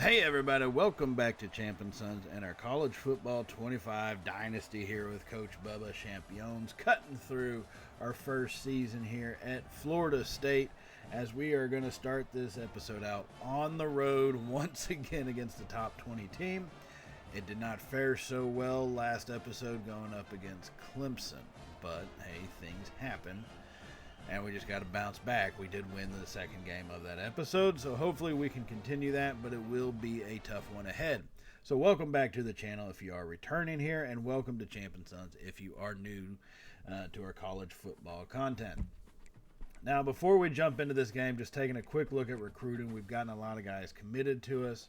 Hey everybody, welcome back to Champ & Sons and our College Football 25 Dynasty here with Coach Bubba Champions, cutting through our first season here at Florida State as we are going to start this episode out on the road once again against the top 20 team. It did not fare so well last episode going up against Clemson, but hey, things happen. And we just got to bounce back. We did win the second game of that episode, so hopefully we can continue that, but it will be a tough one ahead. So welcome back to the channel if you are returning here, and welcome to Champ & Sons if you are new to our college football content. Now, before we jump into this game, just taking a quick look at recruiting. We've gotten a lot of guys committed to us.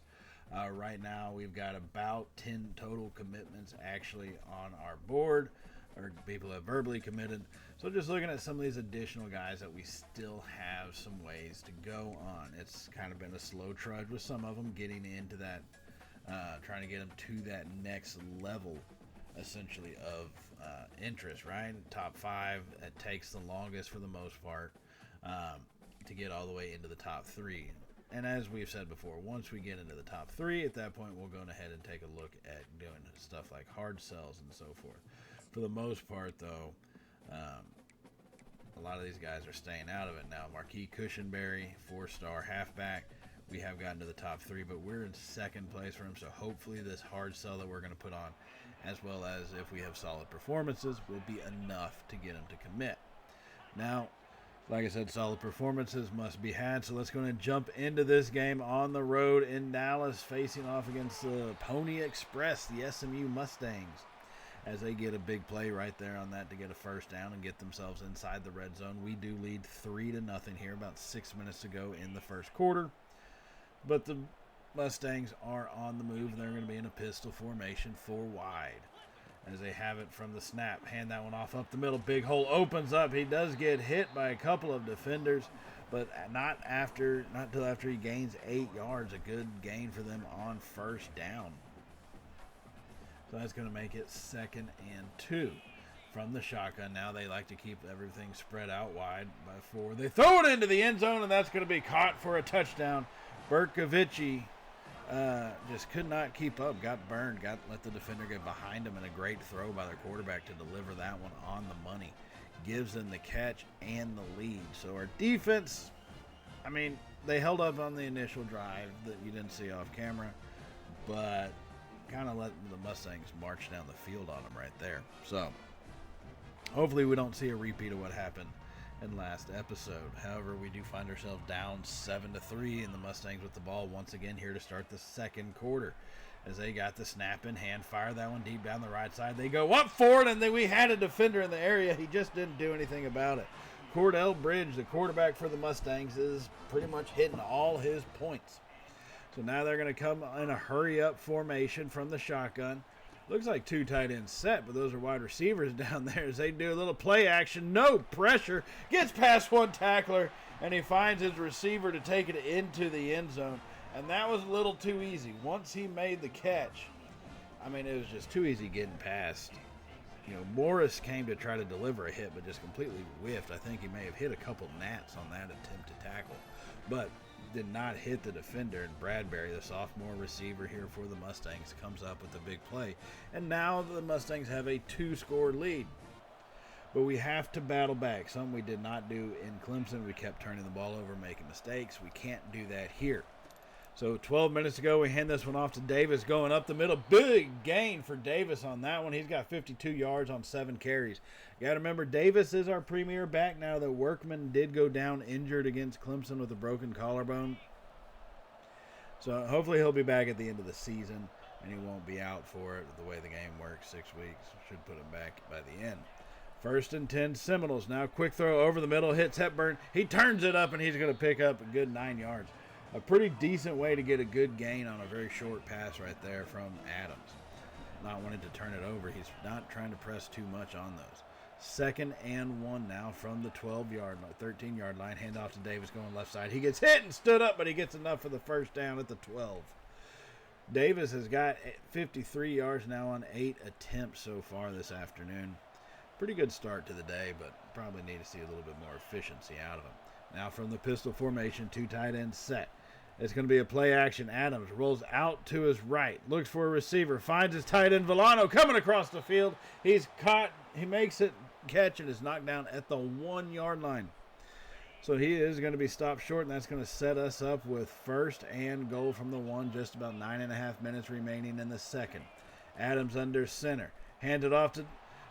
Right now, we've got about 10 total commitments actually on our board, or people have verbally committed. So just looking at some of these additional guys that we still have some ways to go on. It's kind of been a slow trudge with some of them getting into that, trying to get them to that next level, essentially, of interest, right? Top 5, it takes the longest for the most part to get all the way into the top 3. And as we've said before, once we get into the top 3, at that point we'll go ahead and take a look at doing stuff like hard sells and so forth. For the most part, though, a lot of these guys are staying out of it now. Marquis Cushenberry, 4-star halfback. We have gotten to the top 3, but we're in second place for him. So hopefully this hard sell that we're going to put on, as well as if we have solid performances, will be enough to get him to commit. Now, like I said, solid performances must be had. So let's go and jump into this game on the road in Dallas, facing off against the Pony Express, the SMU Mustangs, as they get a big play right there on that to get a first down and get themselves inside the red zone. We do lead 3-0 here, about 6 minutes to go in the first quarter. But the Mustangs are on the move. They're going to be in a pistol formation 4 wide as they have it from the snap. Hand that one off up the middle. Big hole opens up. He does get hit by a couple of defenders, but not till after he gains 8 yards. A good gain for them on first down. So that's going to make it 2nd and 2 from the shotgun. Now they like to keep everything spread out wide by 4. They throw it into the end zone, and that's going to be caught for a touchdown. Berkovici just could not keep up. Got burned. Let the defender get behind him, and a great throw by their quarterback to deliver that one on the money. Gives them the catch and the lead. So our defense, I mean, they held up on the initial drive that you didn't see off camera, but kind of let the Mustangs march down the field on them right there. So hopefully we don't see a repeat of what happened in last episode. However, we do find ourselves down 7-3, and the Mustangs with the ball once again here to start the second quarter as they got the snap in hand. Fire that one deep down the right side. They go up for it, and then we had a defender in the area. He just didn't do anything about it. Cordell Bridge, the quarterback for the Mustangs, is pretty much hitting all his points. So now they're going to come in a hurry-up formation from the shotgun. Looks like 2 tight ends set, but those are wide receivers down there as they do a little play action. No pressure. Gets past one tackler, and he finds his receiver to take it into the end zone. And that was a little too easy. Once he made the catch, I mean, it was just too easy getting past. You know, Morris came to try to deliver a hit, but just completely whiffed. I think he may have hit a couple gnats on that attempt to tackle, but did not hit the defender. And Bradbury, the sophomore receiver here for the Mustangs, comes up with a big play. And now the Mustangs have a 2-score lead. But we have to battle back. Something we did not do in Clemson. We kept turning the ball over, making mistakes. We can't do that here. So 12 minutes ago, we hand this one off to Davis going up the middle. Big gain for Davis on that one. He's got 52 yards on 7 carries. You got to remember, Davis is our premier back now that Workman did go down injured against Clemson with a broken collarbone. So hopefully he'll be back at the end of the season, and he won't be out for it the way the game works, 6 weeks. Should put him back by the end. 1st and 10 Seminoles. Now quick throw over the middle, hits Hepburn. He turns it up, and he's going to pick up a good 9 yards. A pretty decent way to get a good gain on a very short pass right there from Adams. Not wanting to turn it over. He's not trying to press too much on those. 2nd and 1 now from the 13-yard line. Hand off to Davis going left side. He gets hit and stood up, but he gets enough for the first down at the 12. Davis has got 53 yards now on 8 attempts so far this afternoon. Pretty good start to the day, but probably need to see a little bit more efficiency out of him. Now from the pistol formation, 2 tight ends set. It's going to be a play action. Adams rolls out to his right, looks for a receiver, finds his tight end Villano coming across the field. He's caught. He makes it catch and is knocked down at the 1 yard line. So he is going to be stopped short, and that's going to set us up with first and goal from the 1. Just about 9.5 minutes remaining in the second. Adams under center, handed off to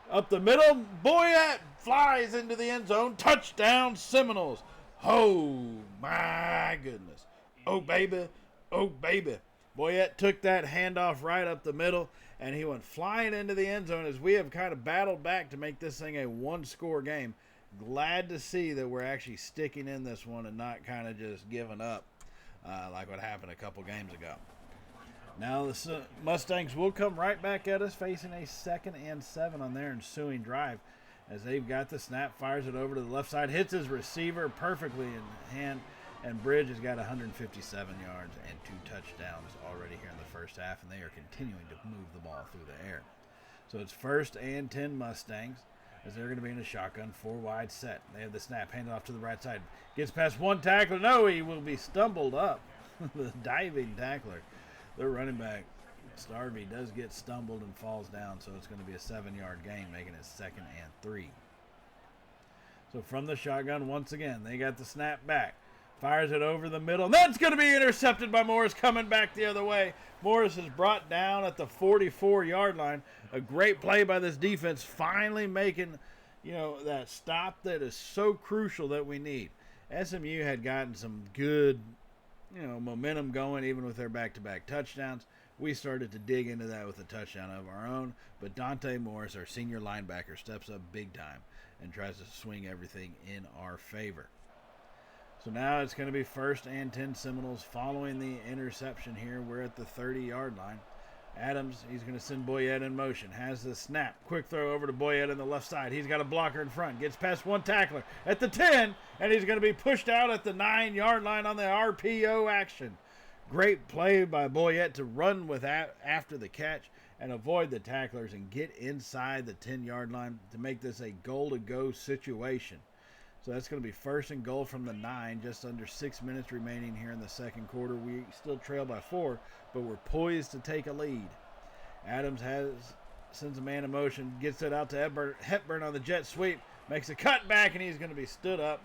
up the middle. Boyette flies into the end zone. Touchdown Seminoles. Oh my goodness. Oh, baby. Oh, baby. Boyette took that handoff right up the middle, and he went flying into the end zone as we have kind of battled back to make this thing a one-score game. Glad to see that we're actually sticking in this one and not kind of just giving up like what happened a couple games ago. Now the Mustangs will come right back at us, facing a 2nd and 7 on their ensuing drive. As they've got the snap, fires it over to the left side, hits his receiver perfectly in hand, and Bridge has got 157 yards and 2 touchdowns already here in the first half, and they are continuing to move the ball through the air. So it's 1st and 10 Mustangs, as they're going to be in a shotgun 4-wide set. They have the snap handed off to the right side. Gets past one tackler. No, he will be stumbled up. The diving tackler. Their running back, Starvey, does get stumbled and falls down, so it's going to be a 7-yard gain, making it 2nd and 3. So from the shotgun, once again, they got the snap back. Fires it over the middle. And that's going to be intercepted by Morris, coming back the other way. Morris is brought down at the 44-yard line. A great play by this defense, finally making, that stop that is so crucial that we need. SMU had gotten some good, momentum going, even with their back-to-back touchdowns. We started to dig into that with a touchdown of our own, but Dante Morris, our senior linebacker, steps up big time and tries to swing everything in our favor. So now it's going to be 1st and 10 Seminoles following the interception here. We're at the 30-yard line. Adams, he's going to send Boyette in motion. Has the snap. Quick throw over to Boyette on the left side. He's got a blocker in front. Gets past one tackler at the 10, and he's going to be pushed out at the 9-yard line on the RPO action. Great play by Boyette to run with after the catch and avoid the tacklers and get inside the 10-yard line to make this a goal-to-go situation. So that's going to be 1st and goal from the 9, just under 6 minutes remaining here in the second quarter. We still trail by 4, but we're poised to take a lead. Adams sends a man in motion, gets it out to Hepburn on the jet sweep, makes a cut back, and he's going to be stood up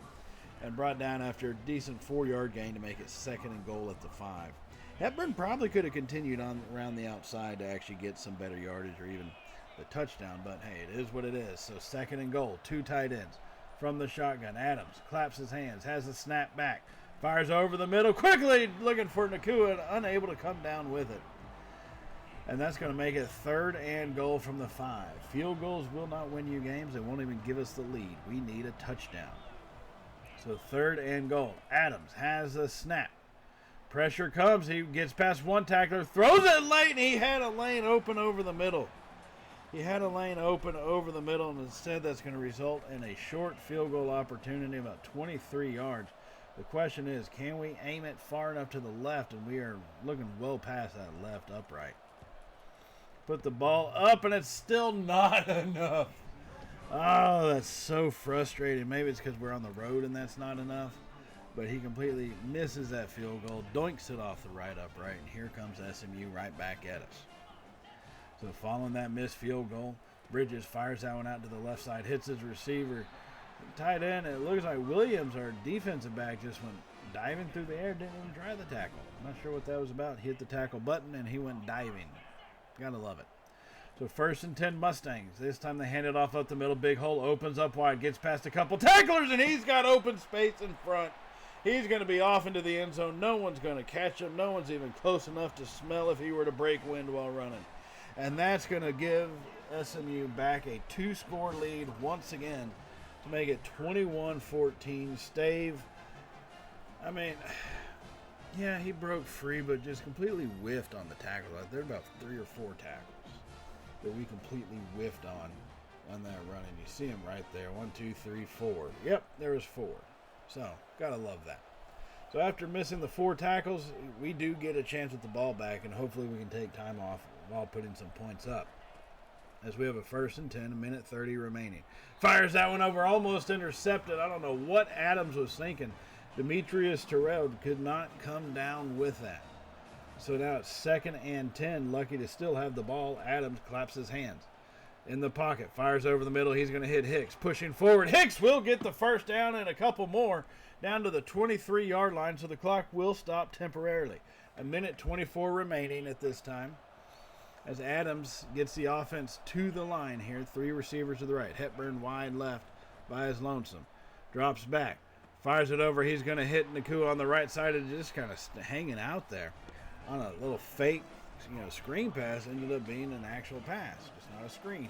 and brought down after a decent 4-yard gain to make it 2nd and goal at the 5. Hepburn probably could have continued on around the outside to actually get some better yardage or even the touchdown, but hey, it is what it is. So 2nd and goal, 2 tight ends. From the shotgun, Adams claps his hands, has the snap back, fires over the middle, quickly looking for Nakua, unable to come down with it. And that's going to make it 3rd and goal from the 5. Field goals will not win you games. They won't even give us the lead. We need a touchdown. So 3rd and goal. Adams has the snap. Pressure comes. He gets past one tackler, throws it late, and he had a lane open over the middle. And instead that's going to result in a short field goal opportunity, about 23 yards. The question is, can we aim it far enough to the left? And we are looking well past that left upright. Put the ball up, and it's still not enough. Oh, that's so frustrating. Maybe it's because we're on the road and that's not enough. But he completely misses that field goal, doinks it off the right upright, and here comes SMU right back at us. So following that missed field goal, Bridges fires that one out to the left side, hits his receiver. Tight end, it looks like Williams, our defensive back, just went diving through the air, didn't even try the tackle. Not sure what that was about. He hit the tackle button, and he went diving. Gotta love it. So 1st and 10 Mustangs. This time they hand it off up the middle. Big hole opens up wide, gets past a couple tacklers, and he's got open space in front. He's going to be off into the end zone. No one's going to catch him. No one's even close enough to smell if he were to break wind while running. And that's going to give SMU back a 2-score lead once again to make it 21-14. Stave, I mean, yeah, he broke free, but just completely whiffed on the tackle. There were about 3 or 4 tackles that we completely whiffed on that run. And you see him right there. 1, 2, 3, 4. Yep, there was 4. So, gotta love that. So after missing the 4 tackles, we do get a chance with the ball back, and hopefully we can take time off while putting some points up. As we have a 1st and 10, 1:30 remaining. Fires that one over, almost intercepted. I don't know what Adams was thinking. Demetrius Terrell could not come down with that. So now it's 2nd and 10. Lucky to still have the ball. Adams claps his hands. In the pocket, fires over the middle. He's going to hit Hicks. Pushing forward. Hicks will get the first down and a couple more down to the 23-yard line, so the clock will stop temporarily. 1:24 remaining at this time as Adams gets the offense to the line here. 3 receivers to the right. Hepburn wide left by his lonesome. Drops back. Fires it over. He's going to hit Nakua on the right side and just kind of hanging out there on a little fake screen pass. Ended up being an actual pass, just not a screen.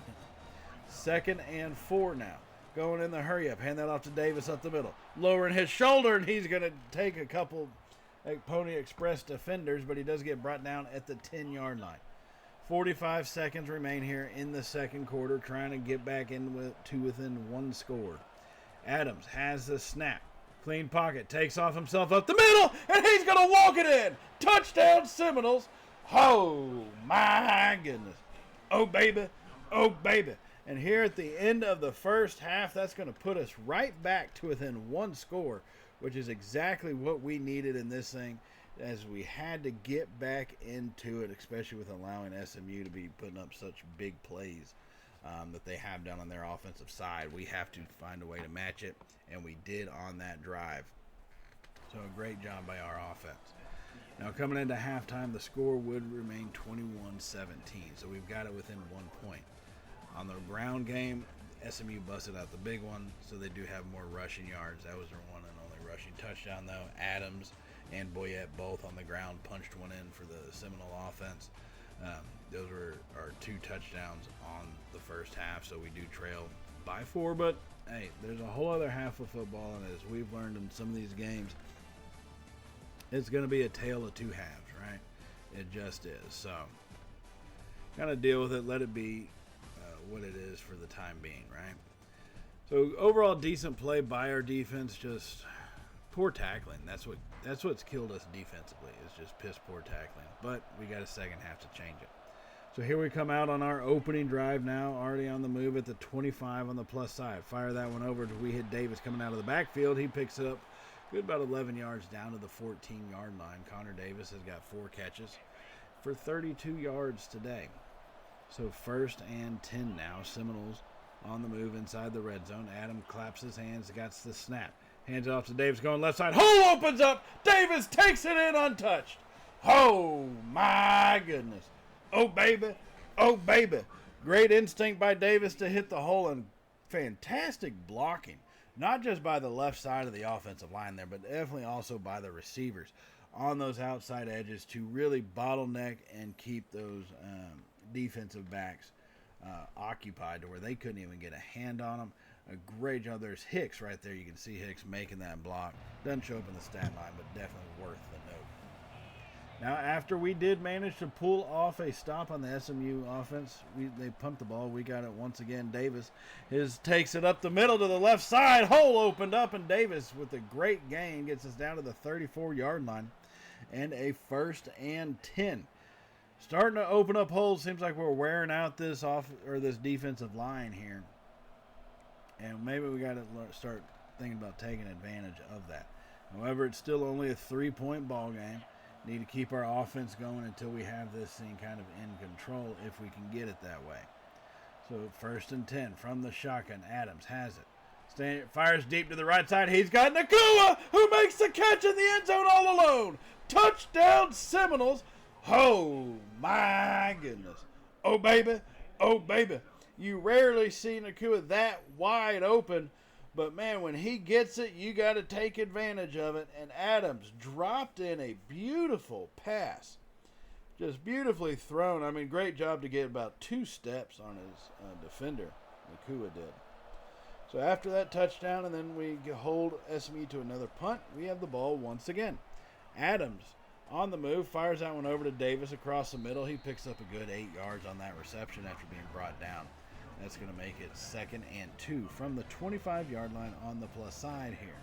2nd and 4 now. Going in the hurry up. Hand that off to Davis up the middle. Lowering his shoulder, and he's going to take a couple Pony Express defenders, but he does get brought down at the 10-yard line. 45 seconds remain here in the second quarter, trying to get back to within 1 score. Adams has the snap. Clean pocket. Takes off himself up the middle, and he's going to walk it in. Touchdown Seminoles. Oh, my goodness. Oh, baby. Oh, baby. And here at the end of the first half, that's going to put us right back to within 1 score, which is exactly what we needed in this thing, as we had to get back into it, especially with allowing SMU to be putting up such big plays that they have done on their offensive side. We have to find a way to match it, and we did on that drive. So a great job by our offense. Now coming into halftime, the score would remain 21-17, so we've got it within 1 point. On the ground game, SMU busted out the big one, so they do have more rushing yards. That was their one and only rushing touchdown, though. Adams and Boyette both on the ground punched one in for the Seminole offense. Those were our 2 touchdowns on the first half, so we do trail by 4. But, hey, there's a whole other half of football, and as we've learned in some of these games, it's going to be a tale of 2 halves, right? It just is. So, kind of deal with it. Let it be what it is for the time being, right? So overall decent play by our defense, just poor tackling. That's what's killed us defensively, is just piss poor tackling. But we got a second half to change it. So here we come out on our opening drive now, already on the move at the 25 on the plus side. Fire that one over. We hit Davis coming out of the backfield. He picks it up good about 11 yards down to the 14-yard line. Connor Davis has got 4 catches for 32 yards today. So 1st and 10 now. Seminoles on the move inside the red zone. Adam claps his hands, got the snap. Hands it off to Davis going left side. Hole opens up. Davis takes it in untouched. Oh, my goodness. Oh, baby. Oh, baby. Great instinct by Davis to hit the hole, and fantastic blocking. Not just by the left side of the offensive line there, but definitely also by the receivers on those outside edges to really bottleneck and keep those defensive backs occupied to where they couldn't even get a hand on them. A great job. There's Hicks right there. You can see Hicks making that block. Doesn't show up in the stat line, but definitely worth the note. Now, after we did manage to pull off a stop on the SMU offense, they pumped the ball. We got it once again. Davis takes it up the middle to the left side. Hole opened up, and Davis, with a great gain, gets us down to the 34-yard line and a 1st and 10. Starting to open up holes. Seems like we're wearing out this defensive line here, and maybe we got to start thinking about taking advantage of that. However, it's still only a 3-point ball game. Need to keep our offense going until we have this thing kind of in control, if we can get it that way. So 1st and 10 from the shotgun. Adams has it. Fires deep to the right side. He's got Nakua, who makes the catch in the end zone all alone. Touchdown Seminoles. Oh, my goodness. Oh, baby. Oh, baby. You rarely see Nakua that wide open, but, man, when he gets it, you got to take advantage of it. And Adams dropped in a beautiful pass. Just beautifully thrown. I mean, great job to get about 2 steps on his defender. Nakua did. So after that touchdown, and then we hold SMU to another punt, we have the ball once again. Adams on the move, fires that one over to Davis across the middle. He picks up a good 8 yards on that reception after being brought down. That's going to make it 2nd and 2 from the 25-yard line on the plus side here.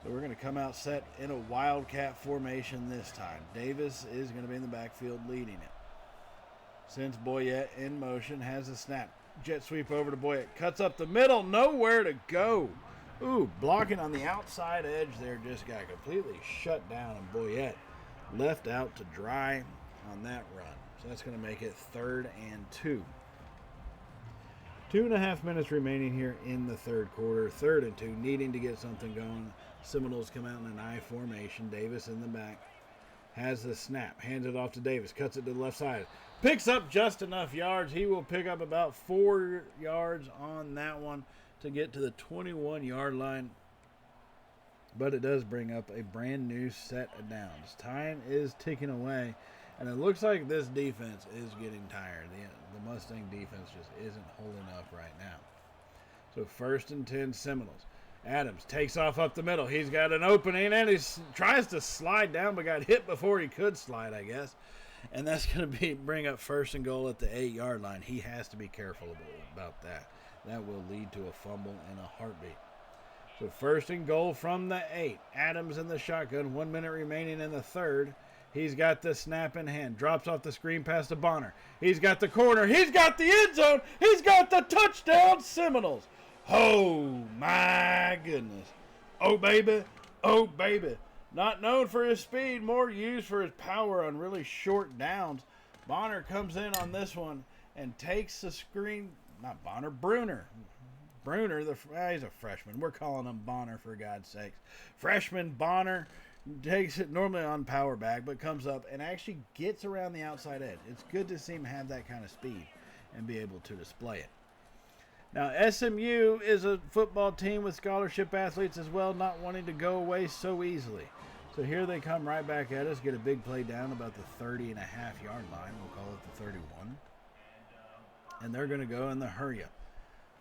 So we're going to come out set in a wildcat formation this time. Davis is going to be in the backfield leading it. Sends Boyette in motion, has a snap. Jet sweep over to Boyette. Cuts up the middle, nowhere to go. Ooh, blocking on the outside edge there just got completely shut down, and Boyette left out to dry on that run. So that's going to make it 3rd and 2. 2.5 minutes remaining here in the third quarter. 3rd and 2, needing to get something going. Seminoles come out in an I formation. Davis in the back. Has the snap. Hands it off to Davis. Cuts it to the left side. Picks up just enough yards. He will pick up about 4 yards on that one to get to the 21-yard line. But it does bring up a brand new set of downs. Time is ticking away. And it looks like this defense is getting tired. The Mustang defense just isn't holding up right now. So 1st and 10 Seminoles. Adams takes off up the middle. He's got an opening, and he tries to slide down, but got hit before he could slide, I guess. And that's going to bring up 1st and goal at the 8-yard line. He has to be careful about that. That will lead to a fumble and a heartbeat. So 1st and goal from the 8. Adams in the shotgun. 1 minute remaining in the third. He's got the snap in hand. Drops off the screen pass to Bonner. He's got the corner. He's got the end zone. He's got the touchdown, Seminoles. Oh, my goodness. Oh, baby. Oh, baby. Not known for his speed, more used for his power on really short downs. Bonner comes in on this one and takes the screen. Not Bonner, Bruner. Bruner, he's a freshman. We're calling him Bonner for God's sakes. Freshman Bonner takes it normally on power back, but comes up and actually gets around the outside edge. It's good to see him have that kind of speed and be able to display it. Now, SMU is a football team with scholarship athletes as well, not wanting to go away so easily. So here they come right back at us, get a big play down about the 30.5-yard line. We'll call it the 31. And they're going to go in the hurry up.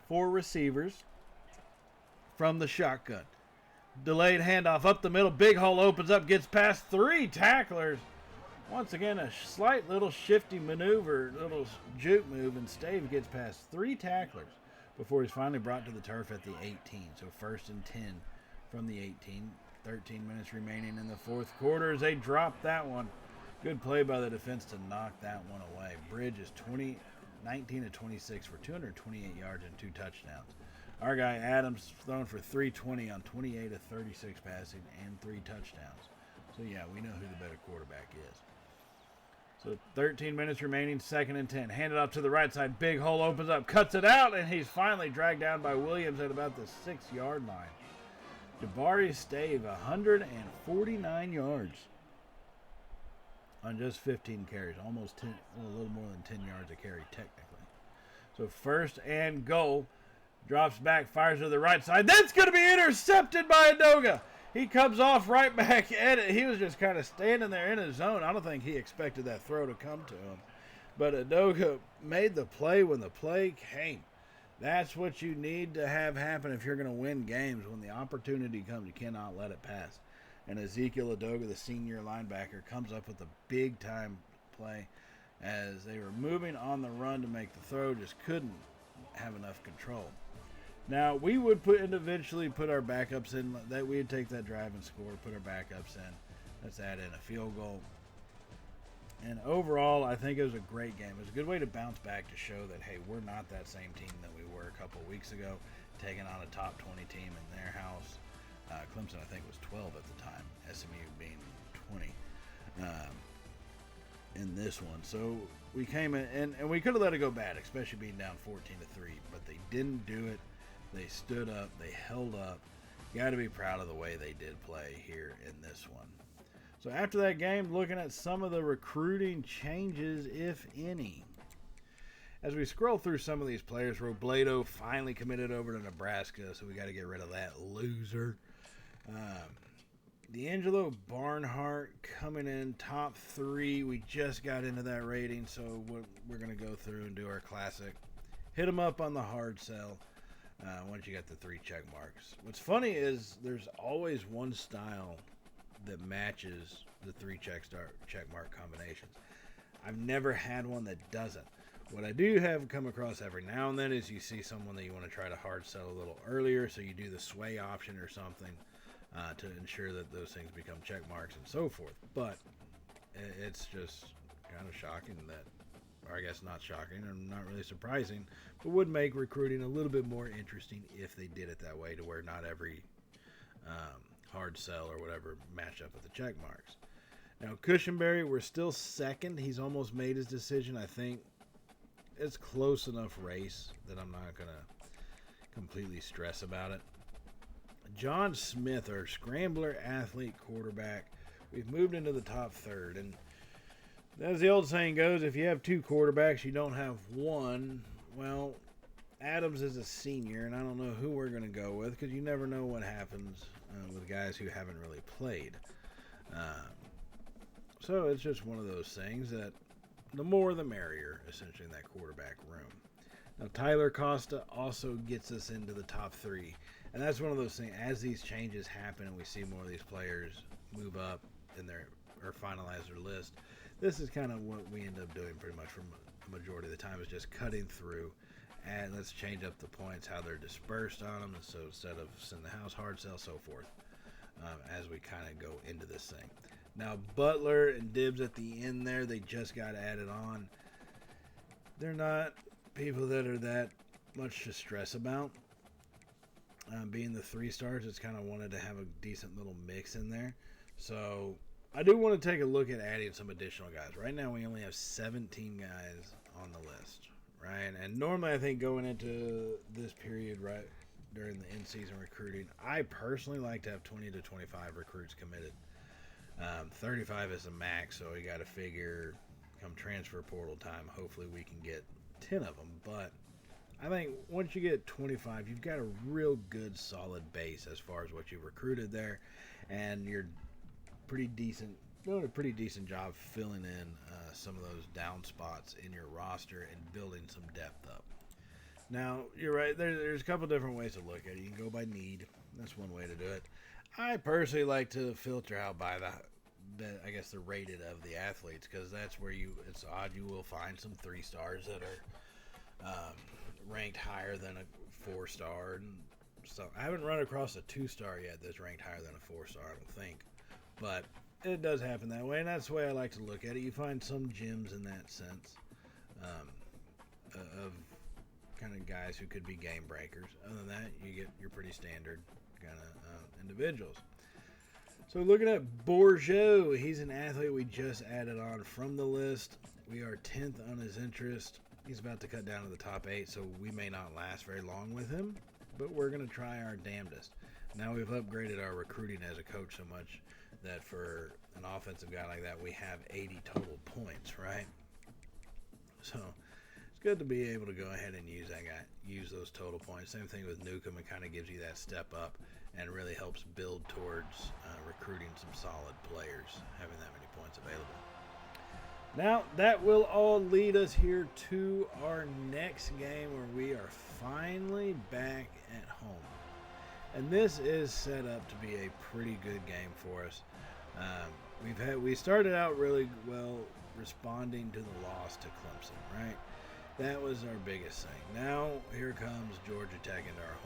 4 receivers from the shotgun. Delayed handoff up the middle. Big hole opens up, gets past 3 tacklers. Once again, a slight little shifty maneuver, little juke move, and Stave gets past 3 tacklers before he's finally brought to the turf at the 18. So 1st and 10 from the 18. 13 minutes remaining in the fourth quarter as they drop that one. Good play by the defense to knock that one away. Bridge is 19 of 26 for 228 yards and 2 touchdowns. Our guy Adams thrown for 320 on 28 of 36 passing and 3 touchdowns. So yeah, we know who the better quarterback is. So 13 minutes remaining, 2nd and 10. Handed off to the right side. Big hole opens up, cuts it out, and he's finally dragged down by Williams at about the 6-yard line. Jabari Stave, 149 yards on just 15 carries. Almost 10, a little more than 10 yards a carry technically. So 1st and goal. Drops back, fires to the right side. That's going to be intercepted by Adoga. He comes off right back at it. He was just kind of standing there in his zone. I don't think he expected that throw to come to him. But Adoga made the play when the play came. That's what you need to have happen if you're going to win games. When the opportunity comes, you cannot let it pass. And Ezekiel Adoga, the senior linebacker, comes up with a big-time play as they were moving on the run to make the throw, just couldn't have enough control. Now, we would eventually put our backups in. That we would take that drive and score, put our backups in. Let's add in a field goal. And overall, I think it was a great game. It was a good way to bounce back to show that, hey, we're not that same team that we were a couple of weeks ago, taking on a top 20 team in their house. Clemson, I think, was 12 at the time, SMU being 20 in this one. So we came in, and we could have let it go bad, especially being down 14-3, but they didn't do it. They stood up. They held up. You got to be proud of the way they did play here in this one. So after that game, looking at some of the recruiting changes, if any. As we scroll through some of these players, Robledo finally committed over to Nebraska, so we got to get rid of that loser. D'Angelo Barnhart coming in top 3. We just got into that rating, so we're going to go through and do our classic. Hit them up on the hard sell. Once you got the 3 check marks. What's funny is there's always one style that matches the 3 check mark combinations. I've never had one that doesn't. What I do have come across every now and then is you see someone that you want to try to hard sell a little earlier, so you do the sway option or something to ensure that those things become check marks and so forth. But it's just kind of shocking that or I guess not shocking and not really surprising, but would make recruiting a little bit more interesting if they did it that way, to where not every hard sell or whatever match up with the check marks. Now, Cushenberry, we're still second. He's almost made his decision. I think it's close enough race that I'm not going to completely stress about it. John Smith, our scrambler athlete quarterback, we've moved into the top third. And as the old saying goes, if you have two quarterbacks, you don't have one. Well, Adams is a senior, and I don't know who we're going to go with, because you never know what happens with guys who haven't really played. So it's just one of those things that the more the merrier, essentially, in that quarterback room. Now, Tyler Costa also gets us into the top three. And that's one of those things, as these changes happen and we see more of these players move up in or finalize their list, this is kind of what we end up doing pretty much for a majority of the time, is just cutting through and let's change up the points, how they're dispersed on them. And so instead of send the house, hard sell, so forth, as we kind of go into this thing. Now, Butler and Dibs at the end there, they just got added on. They're not people that are that much to stress about. Being the 3 stars, it's kind of wanted to have a decent little mix in there. So I do want to take a look at adding some additional guys. Right now we only have 17 guys on the list, right? And normally I think going into this period, right, during the in-season recruiting, I personally like to have 20 to 25 recruits committed. 35 is the max, so you got to figure come transfer portal time, hopefully we can get 10 of them. But I think once you get 25, you've got a real good solid base as far as what you've recruited there, and you're doing a pretty decent job filling in some of those down spots in your roster and building some depth up. Now, you're right, there's a couple different ways to look at it. You can go by need. That's one way to do it. I personally like to filter out by the rated of the athletes, because that's where it's odd you will find some 3 stars that are ranked higher than a 4-star. And so I haven't run across a 2-star yet that's ranked higher than a 4-star, I don't think. But it does happen that way, and that's the way I like to look at it. You find some gems in that sense of kind of guys who could be game breakers. Other than that, you get your pretty standard kind of individuals. So looking at Bourgeau, he's an athlete we just added on from the list. We are 10th on his interest. He's about to cut down to the top 8, so we may not last very long with him, but we're going to try our damnedest. Now we've upgraded our recruiting as a coach so much that for an offensive guy like that, we have 80 total points, right? So it's good to be able to go ahead and use those total points. Same thing with Newcomb. It kind of gives you that step up and really helps build towards recruiting some solid players, having that many points available. Now, that will all lead us here to our next game, where we are finally back at home. And this is set up to be a pretty good game for us. We started out really well responding to the loss to Clemson, right? That was our biggest thing. Now, here comes Georgia Tech into our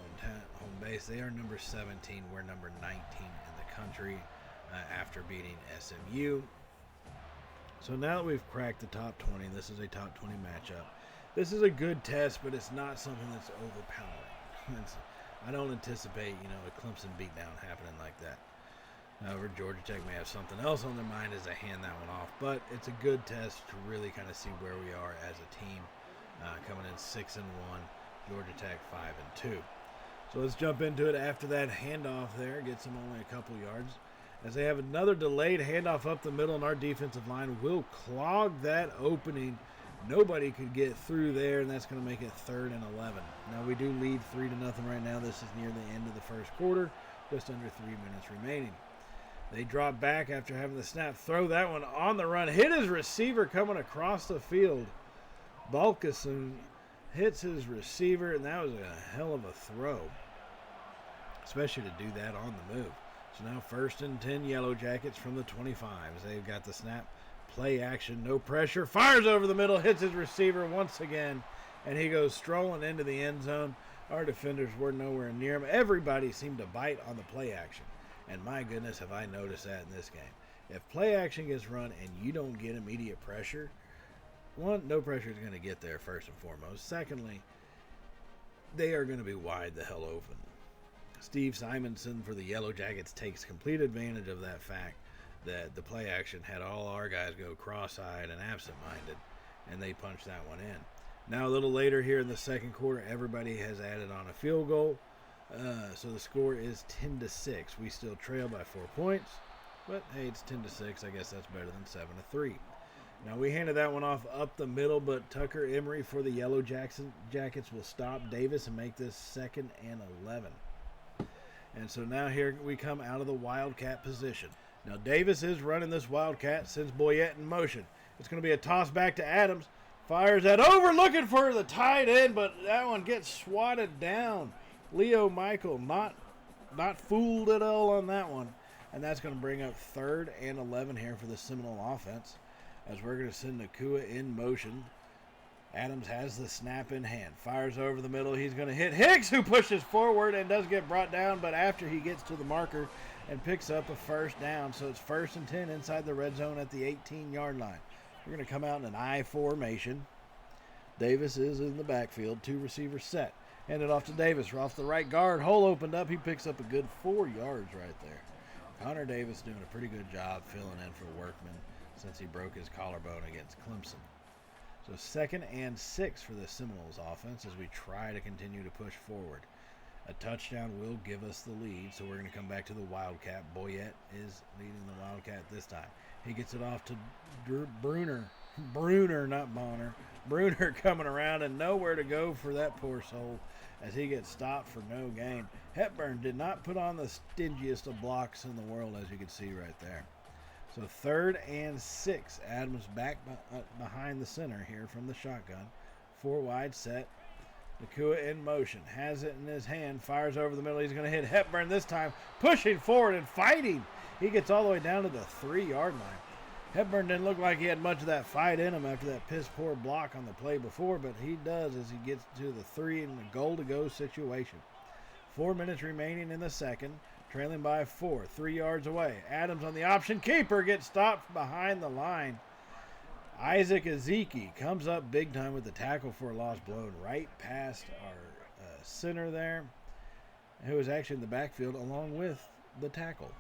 home base. They are number 17. We're number 19 in the country after beating SMU. So now that we've cracked the top 20, this is a top 20 matchup. This is a good test, but it's not something that's overpowering. I don't anticipate, a Clemson beatdown happening like that. However, Georgia Tech may have something else on their mind as they hand that one off. But it's a good test to really kind of see where we are as a team. Coming in 6-1, Georgia Tech 5-2. So let's jump into it. After that handoff there, gets them only a couple yards, as they have another delayed handoff up the middle, and our defensive line will clog that opening. Nobody could get through there, and that's going to make it 3rd and 11. Now, we do lead 3-0 right now. This is near the end of the first quarter, just under 3 minutes remaining. They drop back after having the snap, throw that one on the run, hit his receiver coming across the field. Balkason hits his receiver, and that was a hell of a throw, especially to do that on the move. So now 1st and 10 Yellow Jackets from the 25s. They've got the snap, play action, no pressure, fires over the middle, hits his receiver once again, and he goes strolling into the end zone. Our defenders were nowhere near him. Everybody seemed to bite on the play action, and my goodness, have I noticed that in this game. If play action gets run and you don't get immediate pressure, one, no pressure is going to get there first and foremost. Secondly, they are going to be wide the hell open. Steve Simonson for the Yellow Jackets takes complete advantage of that fact that the play action had all our guys go cross-eyed and absent-minded, and they punched that one in. Now a little later here in the second quarter, everybody has added on a field goal, so the score is 10-6. We still trail by 4 points, but hey, it's 10-6. I guess that's better than 7-3. Now we handed that one off up the middle, but Tucker Emery for the Yellow Jackets will stop Davis and make this 2nd and 11. And so now here we come out of the Wildcat position. Now Davis is running this Wildcat, sends Boyette in motion. It's going to be a toss back to Adams. Fires that over, looking for the tight end, but that one gets swatted down. Leo Michael not fooled at all on that one. And that's going to bring up 3rd and 11 here for the Seminole offense, as we're going to send Nakua in motion. Adams has the snap in hand. Fires over the middle. He's going to hit Hicks, who pushes forward and does get brought down, but after he gets to the marker and picks up a first down. So it's 1st and 10 inside the red zone at the 18-yard line. We're going to come out in an I formation. Davis is in the backfield. 2 receivers set. Hand it off to Davis. Off the right guard. Hole opened up. He picks up a good 4 yards right there. Connor Davis doing a pretty good job filling in for Workman since he broke his collarbone against Clemson. So 2nd and 6 for the Seminoles offense as we try to continue to push forward. A touchdown will give us the lead, so we're going to come back to the Wildcat. Boyette is leading the Wildcat this time. He gets it off to Bruner, not Bonner. Bruner coming around and nowhere to go for that poor soul as he gets stopped for no gain. Hepburn did not put on the stingiest of blocks in the world, as you can see right there. So 3rd and 6. Adams back behind the center here from the shotgun. 4 wide set. Nakua in motion. Has it in his hand. Fires over the middle. He's going to hit Hepburn this time. Pushing forward and fighting. He gets all the way down to the 3-yard line. Hepburn didn't look like he had much of that fight in him after that piss-poor block on the play before, but he does as he gets to the 3 and the goal-to-go situation. 4 minutes remaining in the second. Trailing by 4, 3 yards away. Adams on the option. Keeper gets stopped behind the line. Isaac Ezeki comes up big time with the tackle for a loss, blown right past our center there, who was actually in the backfield along with the tackle.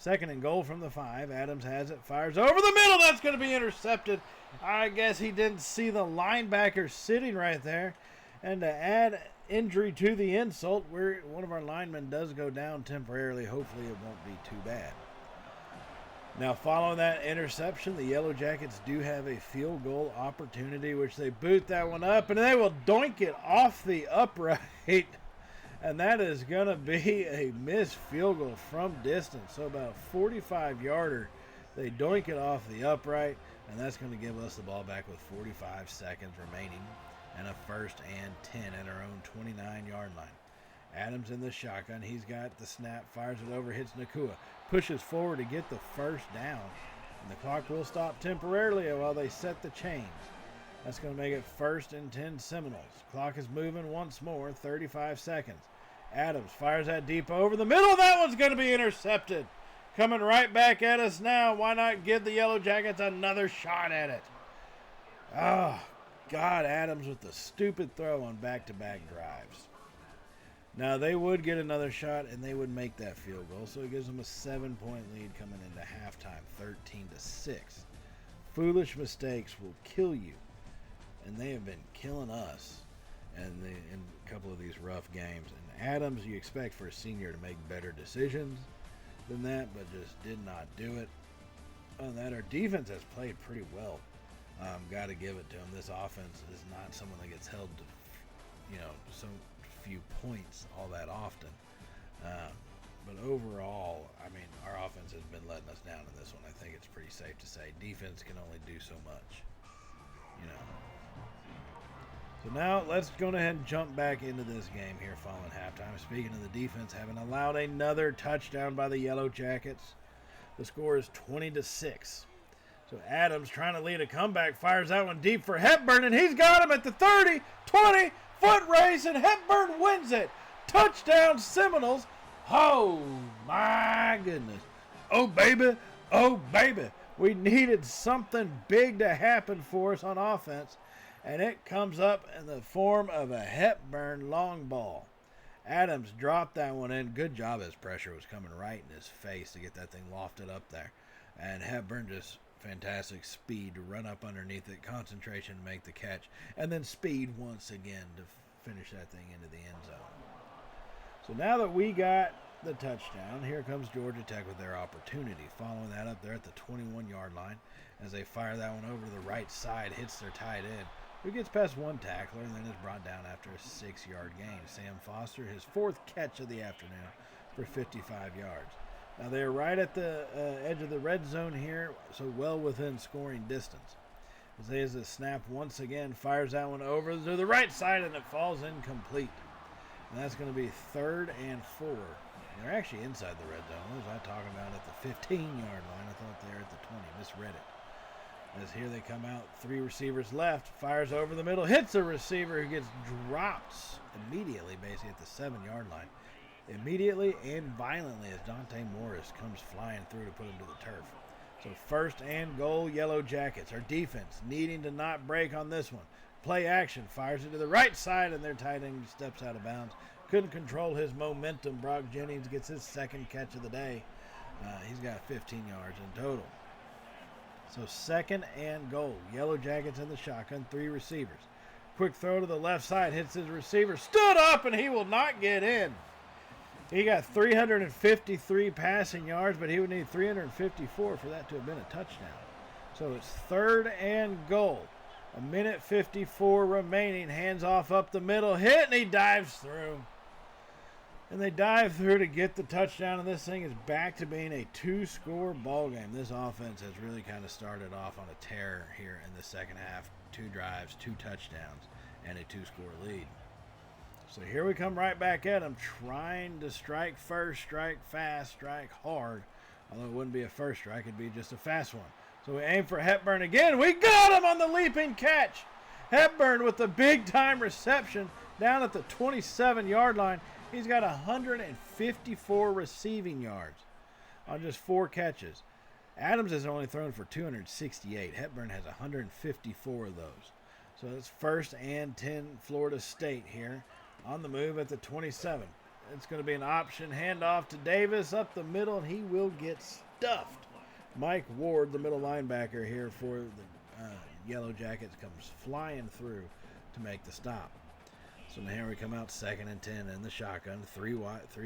2nd and goal from the 5. Adams has it. Fires over the middle. That's going to be intercepted. I guess he didn't see the linebacker sitting right there. And to add injury to the insult, where one of our linemen does go down temporarily. Hopefully it won't be too bad. Now following that interception, the Yellow Jackets do have a field goal opportunity, which they boot that one up and they will doink it off the upright. And that is going to be a missed field goal from distance. So about a 45-yarder. They doink it off the upright, and that's going to give us the ball back with 45 seconds remaining. And a 1st and 10 at our own 29-yard line. Adams in the shotgun. He's got the snap, fires it over, hits Nakua, pushes forward to get the first down. And the clock will stop temporarily while they set the chains. That's going to make it 1st and 10 Seminoles. Clock is moving once more, 35 seconds. Adams fires that deep over the middle. That one's going to be intercepted. Coming right back at us now. Why not give the Yellow Jackets another shot at it? Oh, God, Adams with the stupid throw on back-to-back drives. Now, they would get another shot, and they would make that field goal, so it gives them a 7-point lead coming into halftime, 13-6. Foolish mistakes will kill you, and they have been killing us in a couple of these rough games. And Adams, you expect for a senior to make better decisions than that, but just did not do it. Other than that, our defense has played pretty well. Got to give it to them. This offense is not someone that gets held to, so few points all that often. But overall, I mean, our offense has been letting us down in this one. I think it's pretty safe to say defense can only do so much, So now let's go ahead and jump back into this game here following halftime. Speaking of the defense, having allowed another touchdown by the Yellow Jackets. The score is 20-6. So Adams trying to lead a comeback, fires that one deep for Hepburn, and he's got him at the 30, 20, foot race, and Hepburn wins it. Touchdown Seminoles. Oh, my goodness. Oh, baby. Oh, baby. We needed something big to happen for us on offense, and it comes up in the form of a Hepburn long ball. Adams dropped that one in. Good job. His pressure was coming right in his face to get that thing lofted up there. And Hepburn just fantastic speed to run up underneath it, concentration to make the catch, and then speed once again to finish that thing into the end zone. So now that we got the touchdown, here comes Georgia Tech with their opportunity. Following that up there at the 21-yard line as they fire that one over to the right side, hits their tight end, who gets past one tackler and then is brought down after a 6-yard gain. Sam Foster, his 4th catch of the afternoon for 55 yards. Now they're right at the edge of the red zone here, so well within scoring distance. As the snap once again fires that one over to the right side and it falls incomplete. And that's going to be 3rd and 4. They're actually inside the red zone. What was I talking about at the 15-yard line? I thought they were at the 20. Misread it. As here they come out, 3 receivers left, fires over the middle, hits a receiver who gets dropped immediately, basically at the 7-yard line. Immediately and violently as Dante Morris comes flying through to put him to the turf. So 1st and goal, Yellow Jackets. Our defense needing to not break on this one. Play action, fires it to the right side, and their tight end steps out of bounds. Couldn't control his momentum. Brock Jennings gets his 2nd catch of the day. He's got 15 yards in total. So 2nd and goal. Yellow Jackets in the shotgun, 3 receivers. Quick throw to the left side, hits his receiver, stood up, and he will not get in. He got 353 passing yards, but he would need 354 for that to have been a touchdown. So it's 3rd and goal. 1:54 remaining. Hands off up the middle. Hit, and he dives through. And they dive through to get the touchdown, and this thing is back to being a 2-score ball game. This offense has really kind of started off on a tear here in the second half. 2 drives, 2 touchdowns, and a 2-score lead. So here we come right back at them, trying to strike first, strike fast, strike hard. Although it wouldn't be a first strike, it'd be just a fast one. So we aim for Hepburn again. We got him on the leaping catch. Hepburn with the big-time reception down at the 27-yard line. He's got 154 receiving yards on just 4 catches. Adams has only thrown for 268. Hepburn has 154 of those. So it's 1st and 10 Florida State here on the move at the 27. It's going to be an option handoff to Davis up the middle, and he will get stuffed. Mike Ward, the middle linebacker here for the Yellow Jackets, comes flying through to make the stop. So now here we come out 2nd and 10 in the shotgun. 3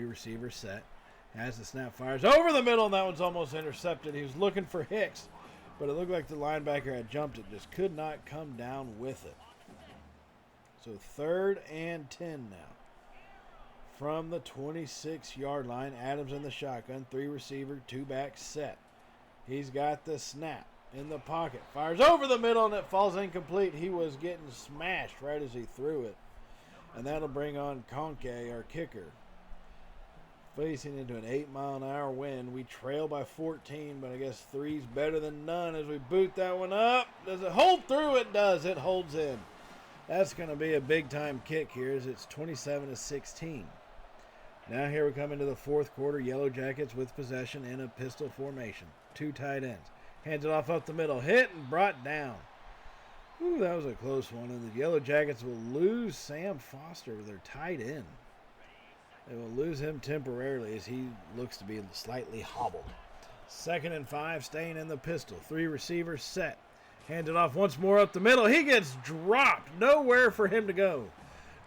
receiver set. Has the snap, fires over the middle, and that one's almost intercepted. He was looking for Hicks, but it looked like the linebacker had jumped it. Just could not come down with it. So 3rd and 10 now. From the 26-yard line, Adams in the shotgun. 3 receiver, 2 back set. He's got the snap in the pocket. Fires over the middle, and it falls incomplete. He was getting smashed right as he threw it. And that'll bring on Conke, our kicker. Facing into an 8-mile-an-hour wind. We trail by 14, but I guess 3's better than none as we boot that one up. Does it hold through? It does. It holds in. That's going to be a big-time kick here as it's 27-16. Now here we come into the 4th quarter. Yellow Jackets with possession in a pistol formation. 2 tight ends. Hands it off up the middle. Hit and brought down. Ooh, that was a close one. And the Yellow Jackets will lose Sam Foster, their tight end. They will lose him temporarily as he looks to be slightly hobbled. 2nd and 5, staying in the pistol. 3 receivers set. Hands it off once more up the middle. He gets dropped. Nowhere for him to go.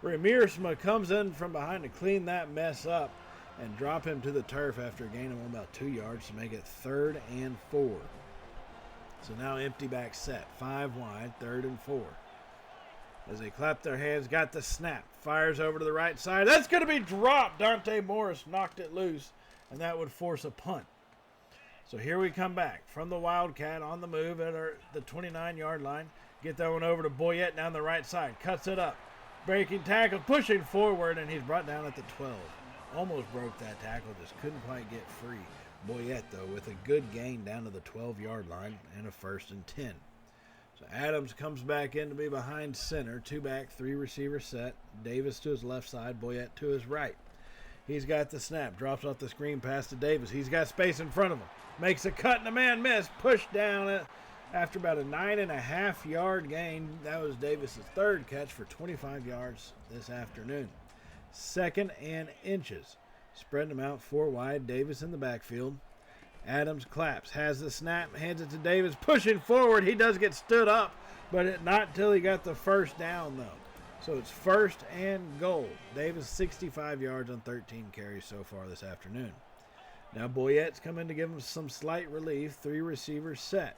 Ramirsma comes in from behind to clean that mess up and drop him to the turf after a gain of about 2 yards to make it 3rd and 4. So now empty back set. 5 wide, 3rd and 4. As they clap their hands, got the snap. Fires over to the right side. That's going to be dropped. Dante Morris knocked it loose, and that would force a punt. So here we come back from the Wildcat on the move at the 29-yard line. Get that one over to Boyette down the right side. Cuts it up. Breaking tackle, pushing forward, and he's brought down at the 12. Almost broke that tackle, just couldn't quite get free. Boyette, though, with a good gain down to the 12-yard line and a 1st and 10. So Adams comes back in to be behind center. 2 back, 3 receiver set. Davis to his left side, Boyette to his right. He's got the snap. Drops off the screen pass to Davis. He's got space in front of him. Makes a cut and a man miss. Pushed down after about a 9.5-yard gain. That was Davis's third catch for 25 yards this afternoon. 2nd and inches. Spreading them out 4 wide. Davis in the backfield. Adams claps. Has the snap. Hands it to Davis. Pushing forward. He does get stood up, but not till he got the first down, though. So it's 1st and goal. Davis 65 yards on 13 carries so far this afternoon. Now Boyette's come in to give him some slight relief. 3 receivers set.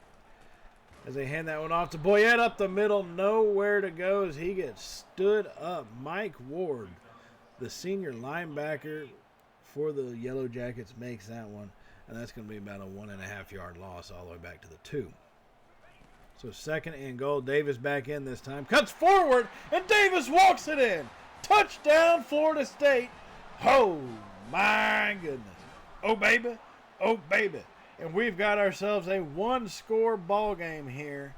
As they hand that one off to Boyette up the middle, nowhere to go as he gets stood up. Mike Ward, the senior linebacker for the Yellow Jackets, makes that one. And that's going to be about a 1.5-yard loss all the way back to the 2. So 2nd and goal. Davis back in this time. Cuts forward, and Davis walks it in. Touchdown, Florida State. Oh, my goodness. Oh, baby. Oh, baby. And we've got ourselves a 1-score ball game here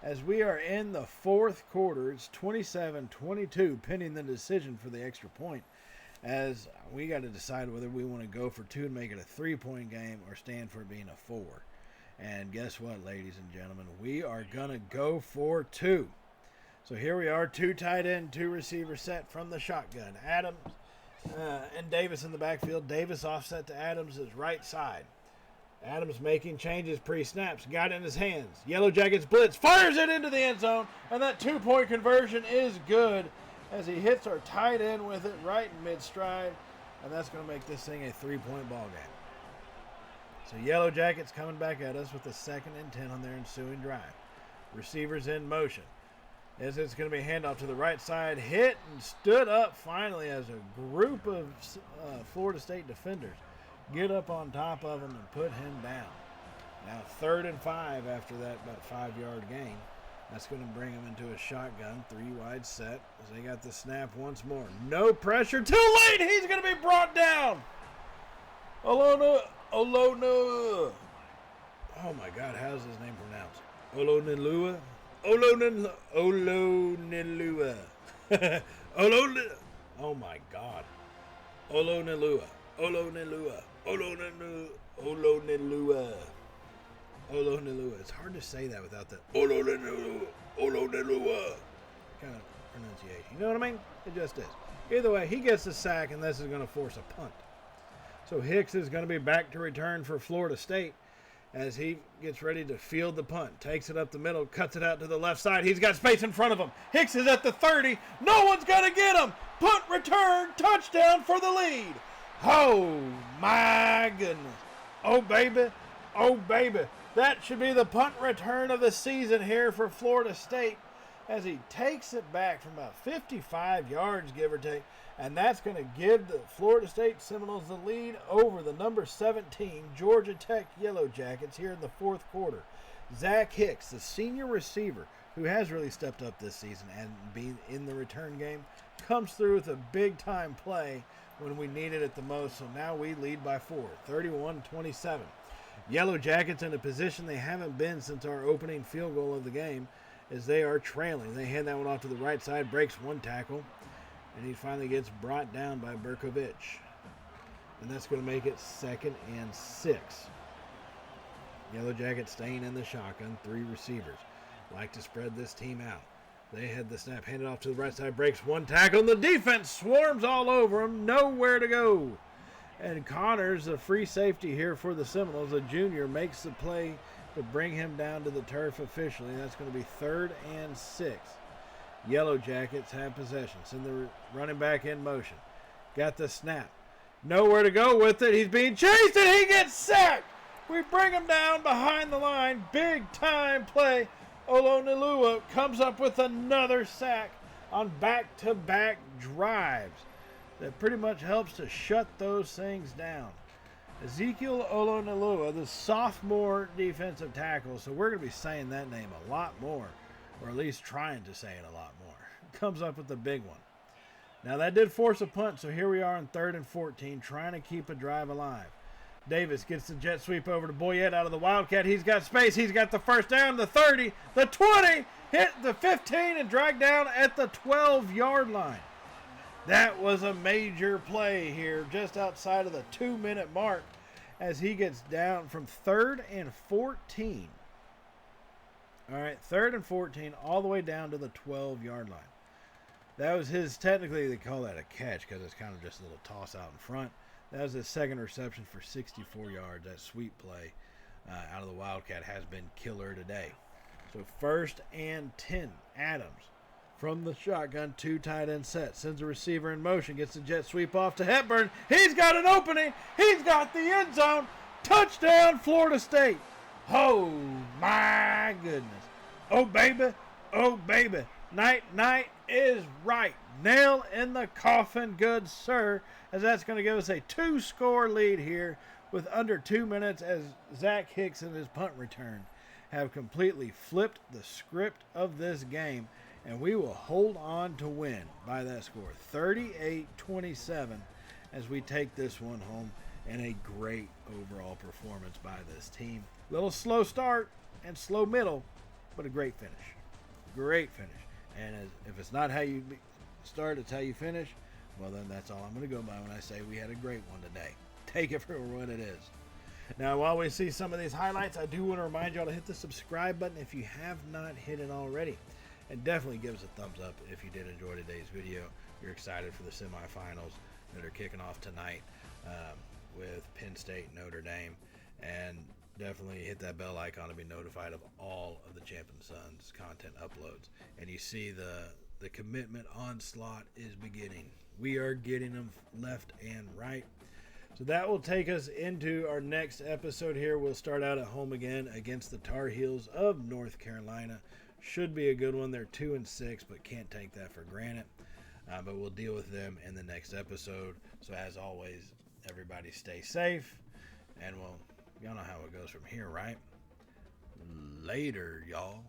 as we are in the 4th quarter. It's 27-22, pending the decision for the extra point, as we got to decide whether we want to go for 2 and make it a 3-point game or stand for it being a 4. And guess what, ladies and gentlemen? We are going to go for 2. So here we are, 2 tight end, 2 receiver set from the shotgun. Adams and Davis in the backfield. Davis offset to Adams' right side. Adams making changes pre-snaps. Got it in his hands. Yellow Jackets blitz. Fires it into the end zone. And that 2-point conversion is good as he hits our tight end with it right in mid-stride. And that's going to make this thing a 3-point ball game. So Yellow Jackets coming back at us with the 2nd and 10 on their ensuing drive. Receivers in motion. As it's going to be a handoff to the right side. Hit and stood up finally as a group of Florida State defenders get up on top of him and put him down. Now 3rd and 5 after that about 5-yard gain. That's going to bring him into a shotgun. 3 wide set as they got the snap once more. No pressure. Too late. He's going to be brought down. Olona. Oh my God, how's his name pronounced? Olonilua? Olonilua. Oh my God. Olonilua. It's hard to say that without the Olonilua kind of pronunciation. You know what I mean? It just is. Either way, he gets the sack, and this is going to force a punt. So Hicks is going to be back to return for Florida State as he gets ready to field the punt. Takes it up the middle, cuts it out to the left side. He's got space in front of him. Hicks is at the 30. No one's going to get him. Punt return, touchdown for the lead. Oh, my goodness. Oh, baby. Oh, baby. That should be the punt return of the season here for Florida State as he takes it back from about 55 yards, give or take. And that's going to give the Florida State Seminoles the lead over the number 17 Georgia Tech Yellow Jackets here in the 4th quarter. Zach Hicks, the senior receiver who has really stepped up this season and been in the return game, comes through with a big-time play when we needed it the most. So now we lead by 4, 31-27. Yellow Jackets in a position they haven't been since our opening field goal of the game as they are trailing. They hand that one off to the right side, breaks 1 tackle. And he finally gets brought down by Berkovich. And that's going to make it 2nd and 6. Yellow Jackets staying in the shotgun. 3 receivers. Like to spread this team out. They had the snap handed off to the right side. Breaks 1 tackle. And the defense swarms all over him. Nowhere to go. And Connors, the free safety here for the Seminoles, a junior, makes the play to bring him down to the turf officially. That's going to be 3rd and 6. Yellow Jackets have possession. Send the running back in motion. Got the snap. Nowhere to go with it. He's being chased and he gets sacked. We bring him down behind the line. Big time play. Olonilua comes up with another sack on back-to-back drives. That pretty much helps to shut those things down. Ezekiel Olonilua, the sophomore defensive tackle, so we're going to be saying that name a lot more, or at least trying to say it a lot more, comes up with the big one. Now that did force a punt, so here we are on 3rd and 14, trying to keep a drive alive. Davis gets the jet sweep over to Boyette out of the Wildcat. He's got space. He's got the first down, the 30, the 20, hit the 15, and dragged down at the 12-yard line. That was a major play here just outside of the 2-minute mark as he gets down from 3rd and 14. All right, 3rd and 14 all the way down to the 12-yard line. That was his, technically they call that a catch because it's kind of just a little toss out in front. That was his second reception for 64 yards. That sweep play out of the Wildcat has been killer today. So 1st and 10, Adams from the shotgun, 2 tight end set, sends a receiver in motion, gets the jet sweep off to Hepburn. He's got an opening. He's got the end zone. Touchdown, Florida State. Oh, my goodness. Oh, baby. Oh, baby. Night is right. Nail in the coffin, good sir, as that's going to give us a 2-score lead here with under 2 minutes as Zach Hicks and his punt return have completely flipped the script of this game, and we will hold on to win by that score, 38-27, as we take this one home, and a great overall performance by this team. Little slow start and slow middle, but a great finish. Great finish. And if it's not how you start, it's how you finish, well, then that's all I'm going to go by when I say we had a great one today. Take it for what it is. Now, while we see some of these highlights, I do want to remind y'all to hit the subscribe button if you have not hit it already. And definitely give us a thumbs up if you did enjoy today's video. You're excited for the semifinals that are kicking off tonight with Penn State, Notre Dame. And definitely hit that bell icon to be notified of all of the Champion Sons content uploads. And you see the commitment onslaught is beginning. We are getting them left and right. So that will take us into our next episode here. We'll start out at home again against the Tar Heels of North Carolina. Should be a good one. They're 2-6, but can't take that for granted. But we'll deal with them in the next episode. So as always, everybody stay safe. And y'all know how it goes from here, right? Later, y'all.